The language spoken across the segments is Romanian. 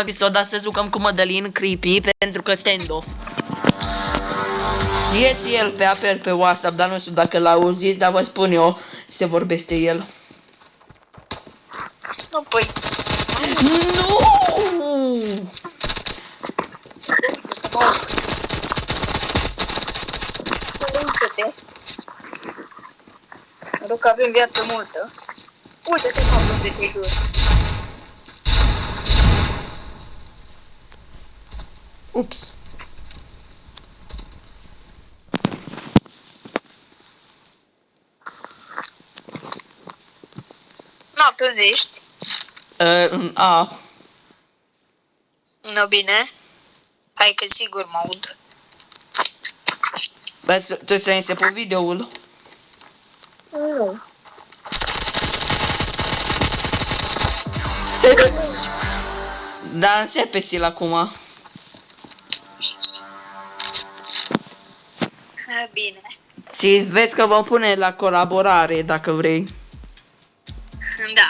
episod astăzi jucăm cu Mădălin Creepy pentru că stand-off. Este el pe apel pe WhatsApp, dar nu știu dacă l-auziți, dar vă spun eu, se vorbește el. Nu, păi. Nu! Uite-te. Rog că avem viață multă. Uite-te cum de te jur. Ups. Na, pe unde ești? A. Nu, bine. Hai că sigur mă aud. Bă, tu să se pe videoul. Nu. Da, începe și-l acum. Bine. Și vezi că vom pune la colaborare dacă vrei. Da.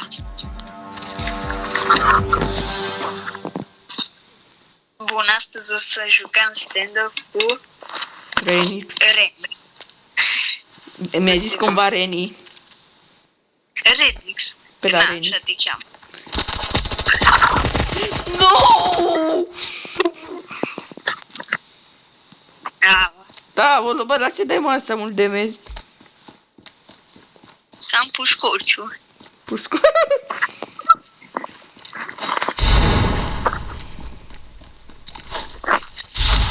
Bun, astăzi o să jucăm stand-up cu Renix. Renix. Mi-a zis cumva Reni. Renix. Pe la Da, Renix. așa te cheamă. Nu! Bravo. Da, bă, la ce dai mă așa mult de mezi? Am pușcociu. Puscu.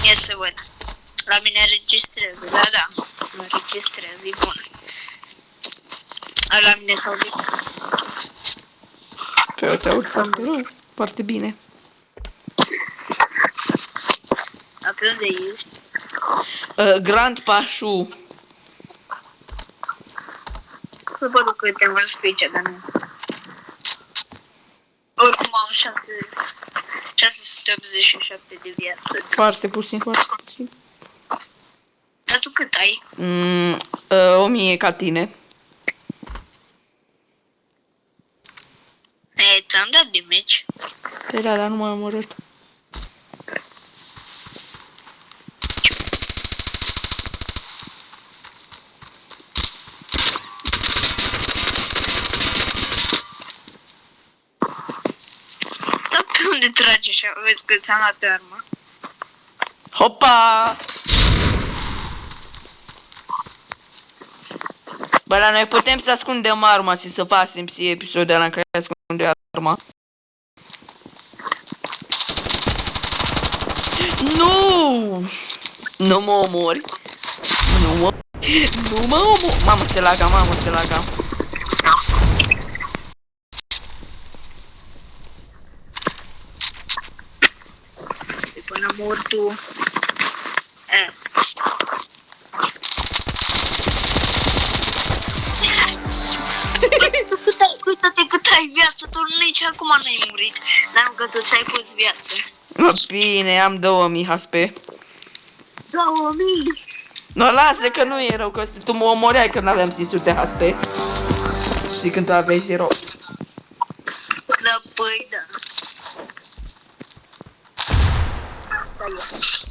Ia să văd. La mine înregistrează, da. Mă înregistrează, e bun. La mine s-au zis. Pe eu te aud foarte rău, foarte bine. La pe unde ești? Grand Pașu. Să văd că te-am văzut pe aici, dar nu. Oricum am 687 de viață. Foarte puțin, foarte puțin. Dar tu cât ai? 1000 ca tine. Ți-am dat de meci. Păi da, dar nu m-am omorât. Dar pe unde tragi așa? Vezi că ți-am luat pe armă. Hopa! Bă, dar noi putem să ascundem arma și să facem și episodul ăla în care ascunde arma. Nu! Nu mă omori. Nu mă omori. Mamă, se laga. Până mor tu. Uite-te cât ai viață, tu nici acum n-ai murit. Dar că tu ți-ai pus viață. Bine, am 2000 HP. 2000! Nu, lasă că nu e rău, că tu mă omoreai când aveam 600 HP. Și când tu aveai 0. Da, păi, da. Asta e.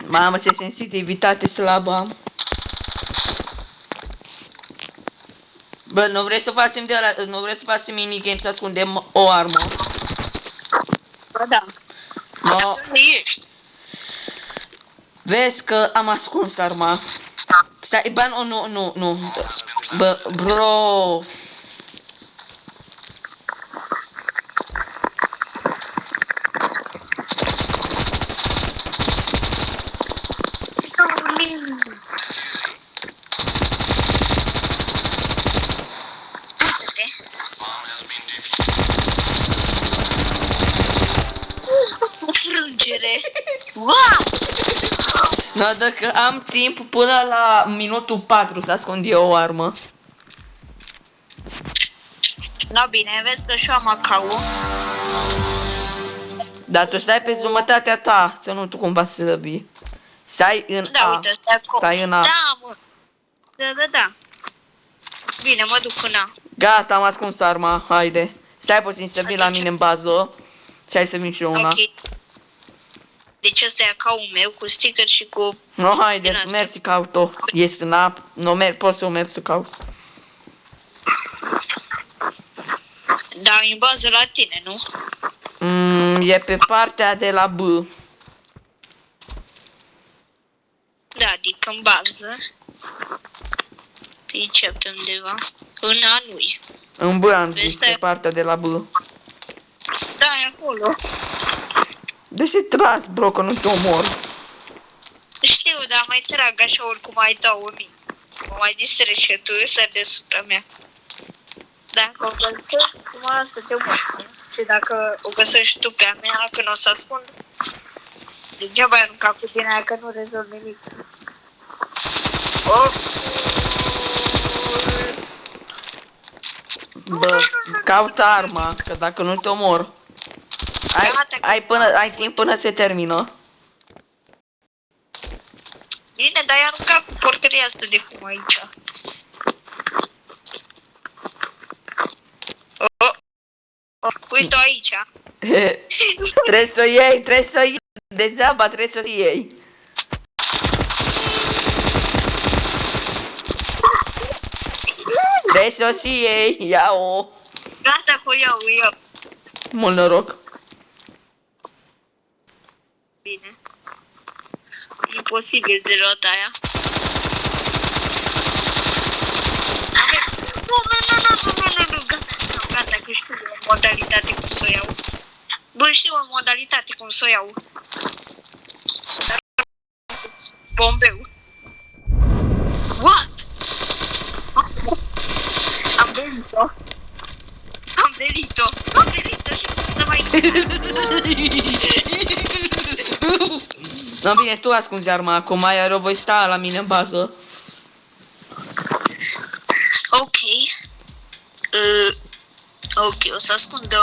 Mamă, ce sensitivitate slabă am. Bă, nu vrei să facem de ăla, nu vrei să facem minigame să ascundem o armă? Ba da. No. Unde ești? Vezi că am ascuns arma. Stai, bă, nu. Bă, bro. O frângere! Wow! No, dacă am timp până la minutul 4 să ascund eu o armă. No, bine, vezi că și eu am AK-ul. Dar tu stai pe jumătatea ta, să nu tu cumva slăbi. Stai în Da, A. uite, stai acolo. Stai în A. Da, mă. Da. Bine, mă duc în A. Gata, am ascuns arma, haide. Stai puțin să vii la mine în bază. Și hai să vin și eu una. Ok. Deci ăsta e accauntul meu cu sticker și cu... No, din haide, asta. mergi să caut-o. Este în A. No, poți să o mergi să cauți. Da, în bază la tine, nu? E pe partea de la B. Da, adică în bază. Pe aici, pe undeva. În A nu-i. În B am Vezi, zis, pe partea de la B. Da, e acolo. De ce tras, bro, că nu te omor? Știu, dar mai trag așa oricum mai dau 1000. Mă mai distrezi și tu să deasupra mea. Dacă o găsești, cum să te omor. Și dacă o găsești tu pe a mea, când o să ascund, degeaba ai aruncat cu tine aia că nu rezolv nimic. Oh. Bă, caută arma, că dacă nu te omor. Ai timp până se termină. Bine, dar ai aruncat cu porcăria asta de fum aici. Uite-o aici. Trebuie să o iei, degeaba trebuie să o iei. Trebuie să o și iei, ia-o. Gata, că o iau. Mult noroc. Bine. Imposibil de luat aia. Nu, gata, că știu o modalitate cum să o iau. Bă, știu o modalitate cum să o iau. Dar... bombeu. What? Am venit-o și cum să mai... No, bine, tu ascunzi arma acum, iar eu voi sta la mine în bază. Ok. Ok, o să ascund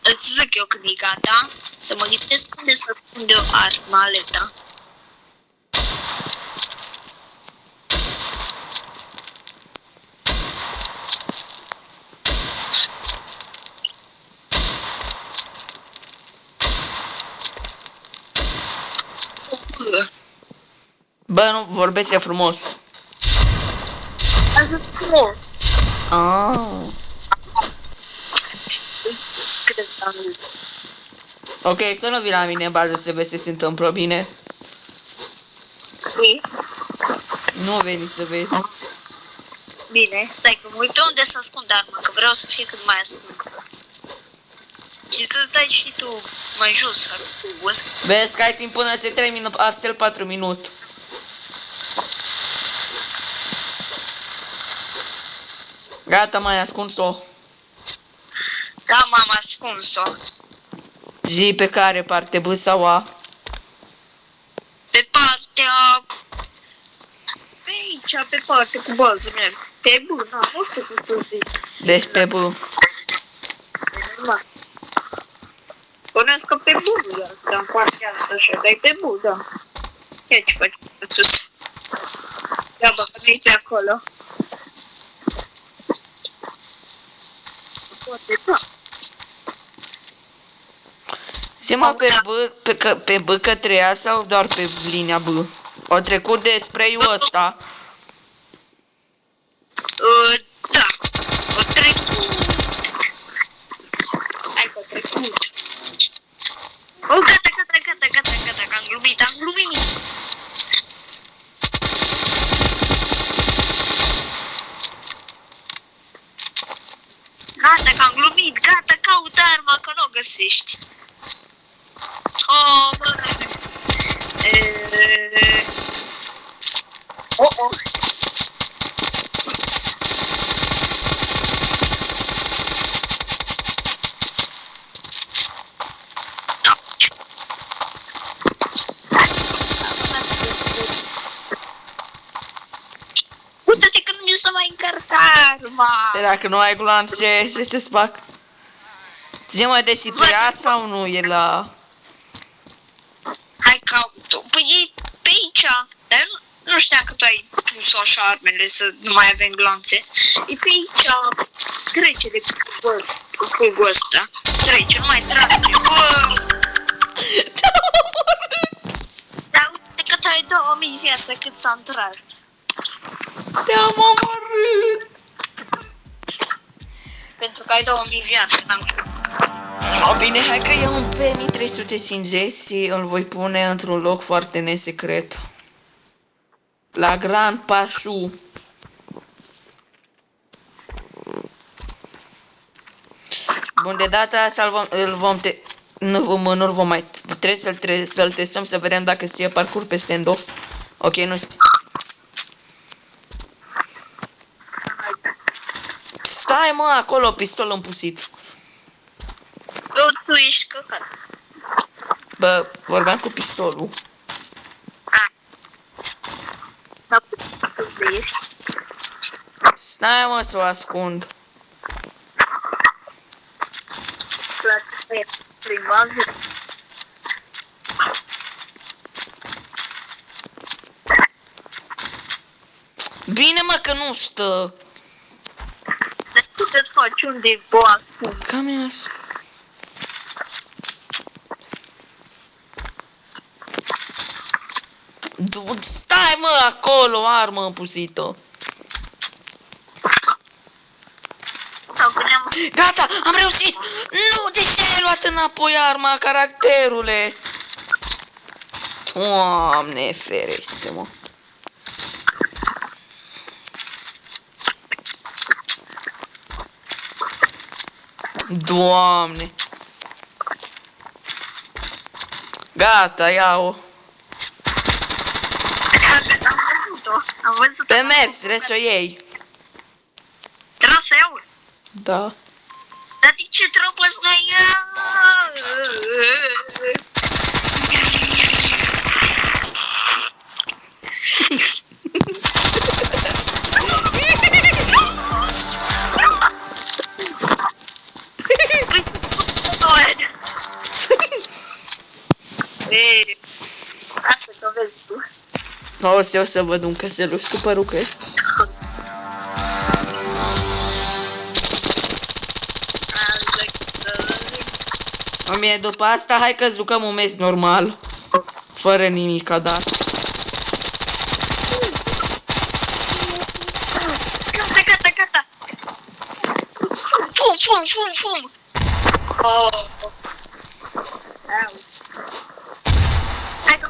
îți zic eu când e gata. Să mă gândesc unde să ascund eu armaleta. Bă, nu, vorbește frumos. Am zis frumos. Ah. Ok, să nu vii la mine în bază să vezi ce se întâmplă, bine? Nu veni să vezi. Bine, stai că mă uit pe unde să ascund arma, că vreau să fie cât mai ascunsă. Și să dai și tu mai jos arcul. Vezi că ai timp până se termină astel 4 minute. Gata, mai ascuns-o. Da, m-am ascuns-o. Zi pe care parte, B sau A? Pe partea... Pe aici, pe partea cu bază merg. Pe B, nu știu cum să zic. Deci pe B. Da. Spuneți că pe B nu e asta, în partea asta așa, dar e pe B, da. Ia ce faci sus. Da, bă, că nu-i pe acolo. Poate, da. Zi-mă pe B către ea sau doar pe linia B? O trecut de spray-ul ăsta. Da. O trecut. Hai că o trecut. Oh, gata, că am glumit. Gata, că am glumit, caută arma, că nu o găsești. Oh, bă. Oh. Uite-te că nu mi se mai încarca arma. Dacă nu ai gloanțe, ce să-ți fac? Zi-mă, desipirea sau nu e la... Hai caut-o. Păi e pe aici. Dar nu știam că tu ai pus așa armele să nu mai avem glanțe. E pe aici. Trece de cubul ăsta. Trece, nu mai trage. Bă! Dar uite că tu ai 2000 viață cât s-a tras. Te-am omorât! Pentru că ai 2000 viață, n-am Bine, hai că iau un PM350 și îl voi pune într-un loc foarte nesecret. La Grand Pașu. Bun, de data asta nu-l vom mai... Trebuie să-l testăm să vedem dacă știe parcurs pe stand-off. Ok, nu știu. Stai, mă, acolo, pistol împusit. Tu ești căcat. Bă, vorbeam cu pistolul. Da, tu ești. Stai, mă, să o ascund. Bine, mă, că nu stă. Dar tu te faci unde boa? Cam e asta. Stai, mă, acolo, armă împusită. Gata, am reușit! Nu, de ce ai luat înapoi arma, caracterule? Doamne, ferește-mă. Doamne. Gata, ia-o. Am văzut-o. Pe mers, trebuie să o iei. Trebuie să iau. Da. Dar de ce trebuie să iau? Ei, asta că vezi tu. O să văd un căseluș cu părucăs. Mie, după asta, hai că jucăm un meci normal. Fără nimic a dat. Gata, gata. Fum. Oh. Hai că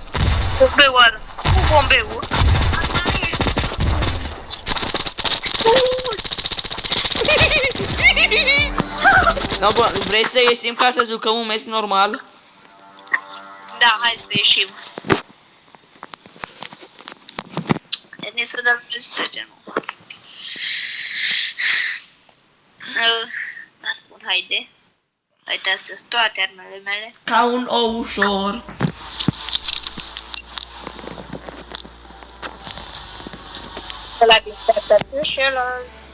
bombeul ăla. Cu bombeul. No, bă, vrei să ieșim ca să jucăm un meci normal? Da, hai să ieșim. Ne să dăm peste genul. Bun, haide. Uite, astea sunt toate armele mele. Ca un ou ușor. Ăla din dreapta sus și ăla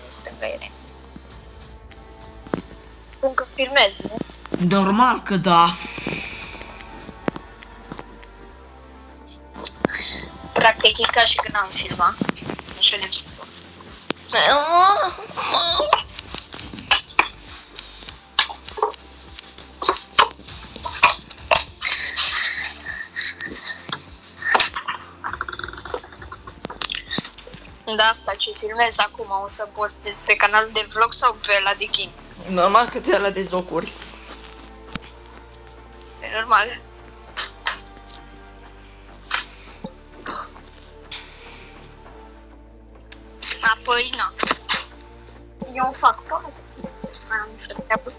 din stânga e. Spun că filmez, nu? Normal că da. Practic e ca și când am filmat. Așa ne Da, asta ce filmez acum o să postez pe canalul de vlog sau pe ăla de game? Normal că ți-a de jocuri. E normal. Apoi, na. Eu fac tot. Am să treabă.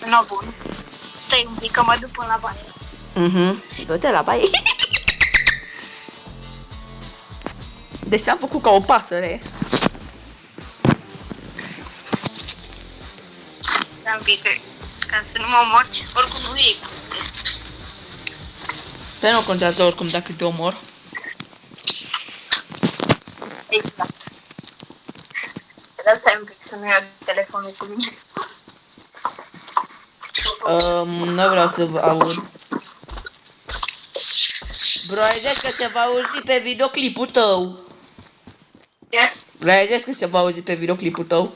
No, bun. Stai un pic că mă duc până la baie. Du-te la baie. Deci am făcut ca o pasăre. Da, un pic, ca să nu mă omor, oricum nu e. Pe nu contează oricum dacă te omor. Exact. De asta e un pic să nu iau telefonul cu mine. Nu vreau să vă aud. Bro, ai zis că se va auzi pe videoclipul tău. Ce? Ai zis că se va auzi pe videoclipul tău.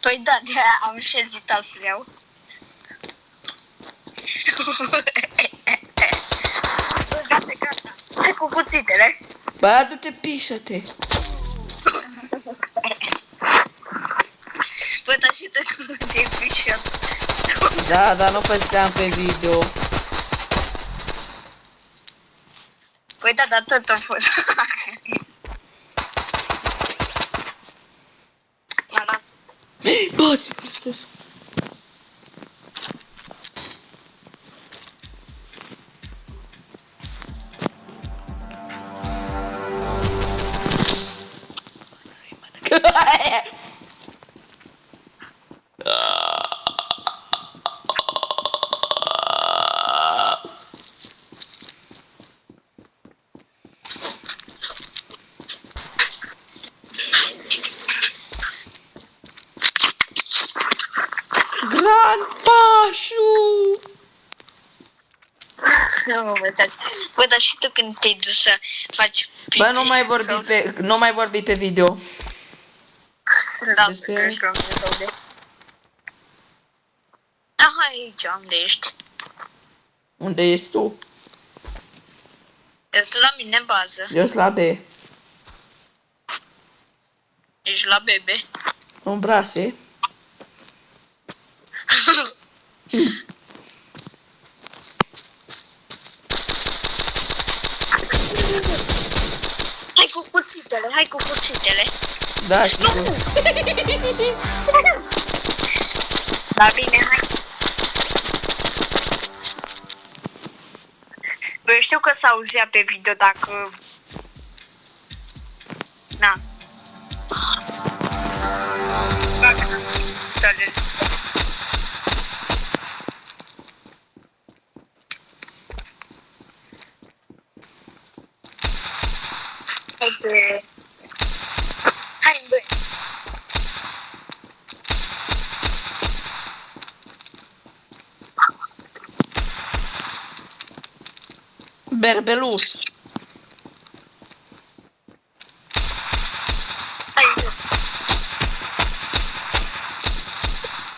Păi da, de-aia am și ezitat să iau. Gata, gata. Hai cu cuțitele. Bă, adu-te, pișă-te. Bă, dar și tu te-ai pișat. Da, dar nu făceam pe video. Păi da, dar tot a fost. Mă las. Bă, se frustrează. Pașu! Nu mă uitați. Bă, dar și tu când te-ai dus să faci pipi? Bă, nu mai vorbi pe video. Lasă că ești la mine sau de... Aha, aici, unde ești? Unde ești tu? Ești la mine în bază. Eu sunt la B. Ești la bebe. În brase. Hai cu cuțitele, hai cu cuțitele. Da, sigur. Da, bine, hai. Bă, eu știu că s-auzea pe video dacă... Na. Stai. Okay. Hai, băi. Berbeluș. Hai, băi.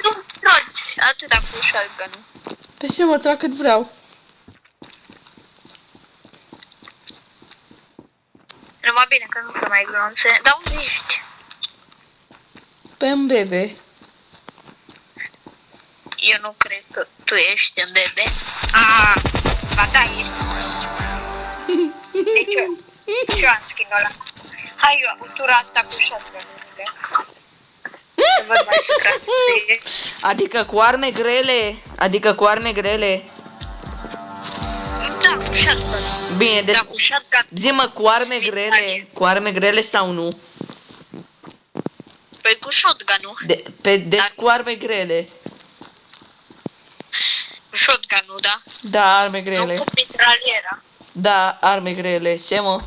Nu tragi atâta cu shotgun-ul. Pe ce mă trag cât vreau? Numai bine că nu se mai glonțe. Dar unde ești? Pe în bebe. Eu nu cred că tu ești în bebe. Ah, ba da, ești. Deci eu am skin-ul ăla. Hai, eu am tura asta cu shotgun-urile. Să văd mai supraviețuie. Adică cu arme grele. Adică cu arme grele. Da, cu shotgun. Bine, deci Da, cu shotgun. zi-mă, cu arme grele. Cu arme grele sau nu? Păi cu shotgun-ul. Deci cu arme grele. Cu shotgun-ul, da? Da, arme Nu grele. cu mitraliera. Da, arme grele. Ce mă?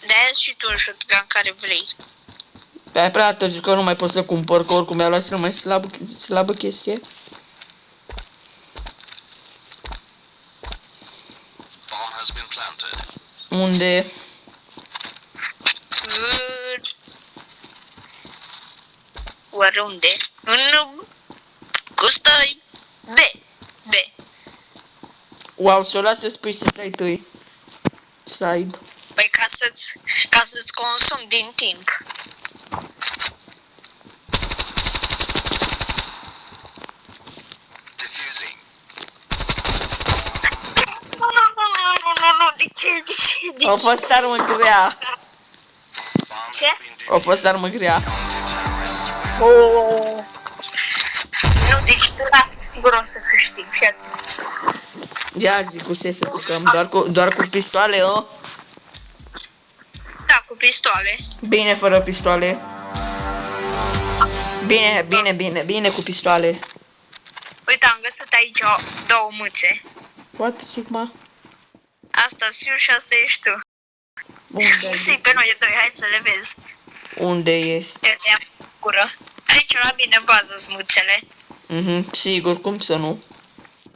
De-aia și tu un shotgun care vrei. Pe aia prea târziu că nu mai pot să cumpăr, că oricum mi-a luat cel mai slabă chestie. Unde? Oriunde. Nu. Gustai. B. Wow, ți-o las să spui să stai tăi. Side. Păi ca să-ți consumi din timp. Nu, de ce? A fost armă grea. Ce? A fost armă grea. Nu, deci tu lasă sigur o să câștig, fii atent. Ia zi cu ce să jucăm, doar cu pistoale, o? Da, cu pistoale. Bine fără pistoale. Bine cu pistoale. Uite, am găsit aici două muțe. What, Sigma? Asta Siu și asta ești tu. Unde ai Si, găsit? pe noi doi, hai să le vezi. Unde este? Eu te-am cură. Aici la mine în bază sunt muțele. Sigur, cum să nu?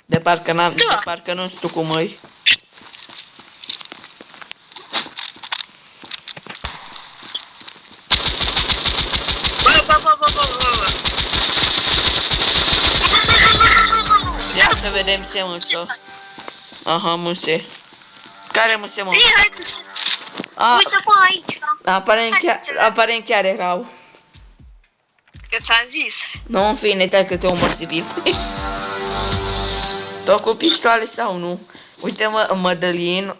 De parcă nu știu cum îi. Ia să vedem ce mânsă. Aha, mânse. Care mânse, mă? Ei, hai puțin. Uite-mă aici. Aparent chiar erau. Eu ți-am zis. Nu, în fine, stai că te omor civil. Tot cu pistoale sau nu? Uite, Mădălin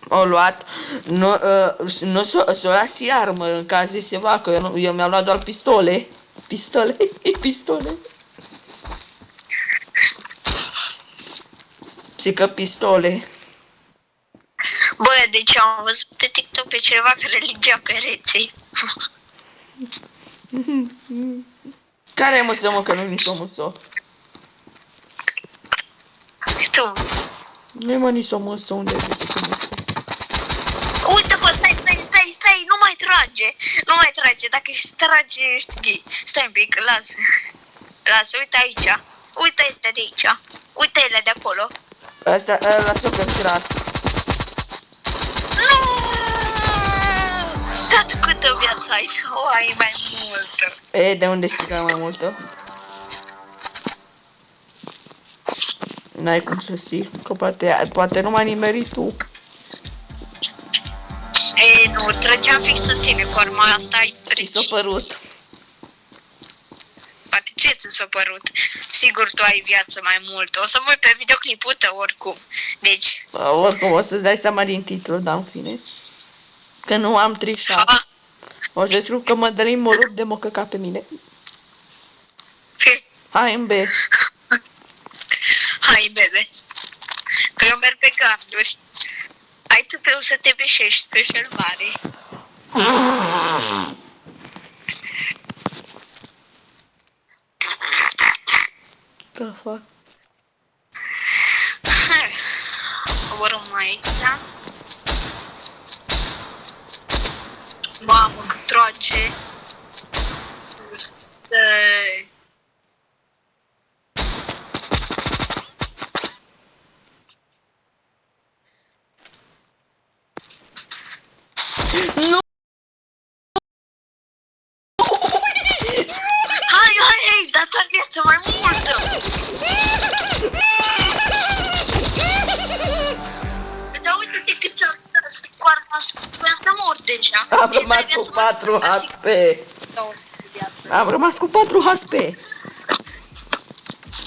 a luat, nu s-o luat și armă în caz de ceva, că eu mi-am luat doar pistole. Pistole. Și că pistole. Bă, deci am văzut pe TikTok pe cineva care ligea pereții. Care e măsă, mă, că nu nici o măsă? Tu. Nu e, mă, nici o măsă, unde ai găsit o măsă? Uite, bă, stai, nu mai trage, dacă ești trage, ești gay. Stai un pic, lasă, uite aici, uite este de aici, uite ele de acolo. Asta, lasă că-s gras. Nu! Tată, câtă viață ai? O, ai mai multă. E, de unde știi că ai mai multă? N-ai cum să știi, că poate nu m-ai nimerit tu. E, nu, trăgeam fix în tine, cu arma asta ai Ți prins. s-a părut. Poate ție ți s-a părut. Sigur tu ai viață mai mult. O să mă uit pe videoclipul tău oricum. Deci... Oricum, o să-ți dai seama din titlu, da, în fine. Că nu am trișat. O să scriu că Mădălin mă rup de mă căca pe mine. Hai în B. Hai, bebe. Că eu merg pe garduri. Ai tu pe să te beșești pe cel mare. The fuck? Coborâm mai aici, da? Mamă, troace. Stai. Nu! Hai, dați-o viață mai multă! Dar uite-te cât s-a dat cu arma asta, cu asta mor deja. Am rămas cu 4 HP. Am rămas cu 4 HP.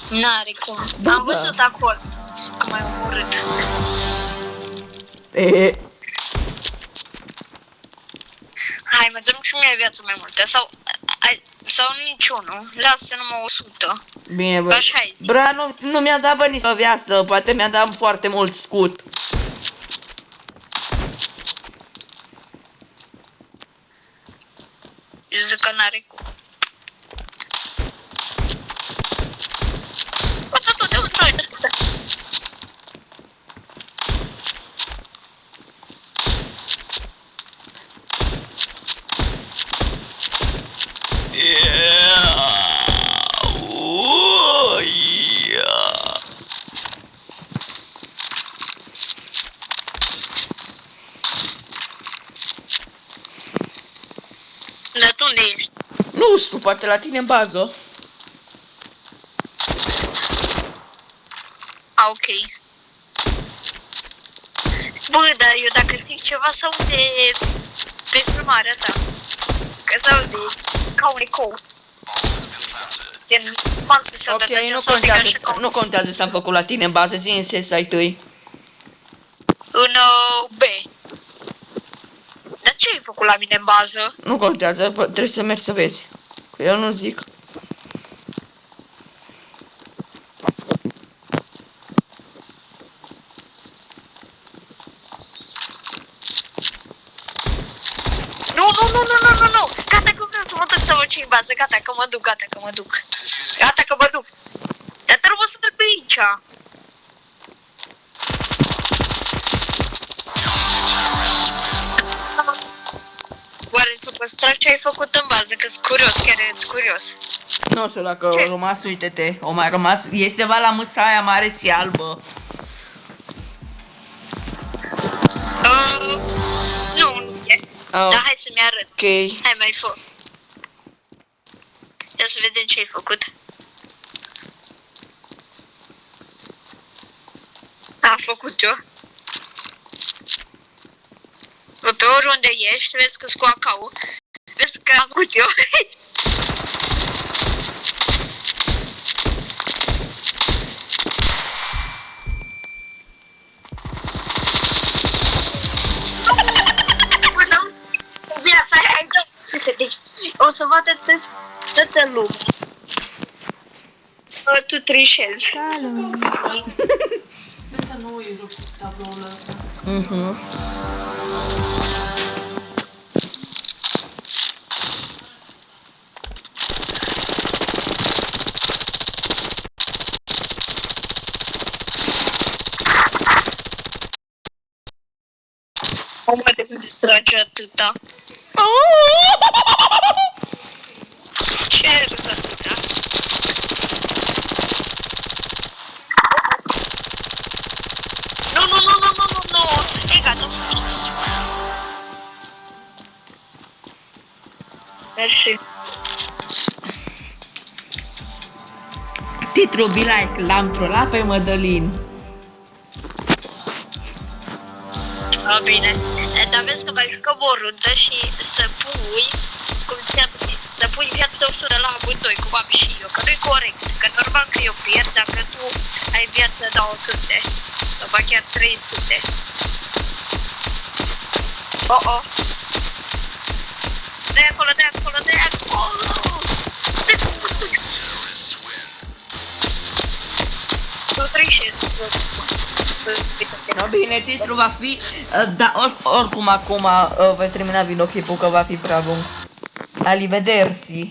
N-are cum. Da, Am văzut acolo că m-ai omorât. E, Hai, mă dăm și mie viață mai multă. Sau niciunul. Lasă numai 100. bine, bă. Așa ai zis. Bra, nu mi-a dat, bă, nici o viață. Poate mi-a dat foarte mult scut. Eu zic că n-are cum. Dar tu unde ești? Nu știu, poate la tine în bază. A, ok. Bă, dar eu dacă zic ceva să aude pe filmarea ta. Că să aude ca un ecou. Gen, falsă sau Ok, nu contează să am făcut la tine în bază, zi în ce site tăi. În B. Dar ce ai făcut la mine în bază? Nu contează, trebuie să mergi să vezi. Că eu nu zic. nu. Gata că vreau să mă duc să mă cin bază. Gata că mă duc. Gata că mă duc. Dar trebuie să trec pe aici. Oare s-a păstrat ce ai făcut în bază? Că-s curios, chiar e curios. Nu știu dacă a rămas, uite-te, o mai rămas, e ceva la mâsa aia mare și albă. Nu e. Dar hai să-mi arăt. Ok. Hai mai fă. Ia să vedem ce ai făcut. Am făcut eu. Pe oriunde ești, vezi că-s cu acau. Vezi că am făcut eu. Viața aia e deci o să vadă toată lumea. Tu trișezi. Să nu uiți tabloul ăsta. O mă de trage atâta. Ce râs atâta? Nu. E gata. Mersi. Titlu Be Like, l-am trollat pe Mădălin. Bine. Dar vezi că mai jucăm o rundă și să pui, cum ți-am zis, să pui viața 100 la amândoi, cum am și eu, că nu-i corect, că normal că eu pierd dacă tu ai viața 900 sau ba chiar 300. Oh. De acolo! Nu treci. No, bine, titlul va fi, dar oricum acum voi termina videoclipul că va fi prea lung. Arrivederci.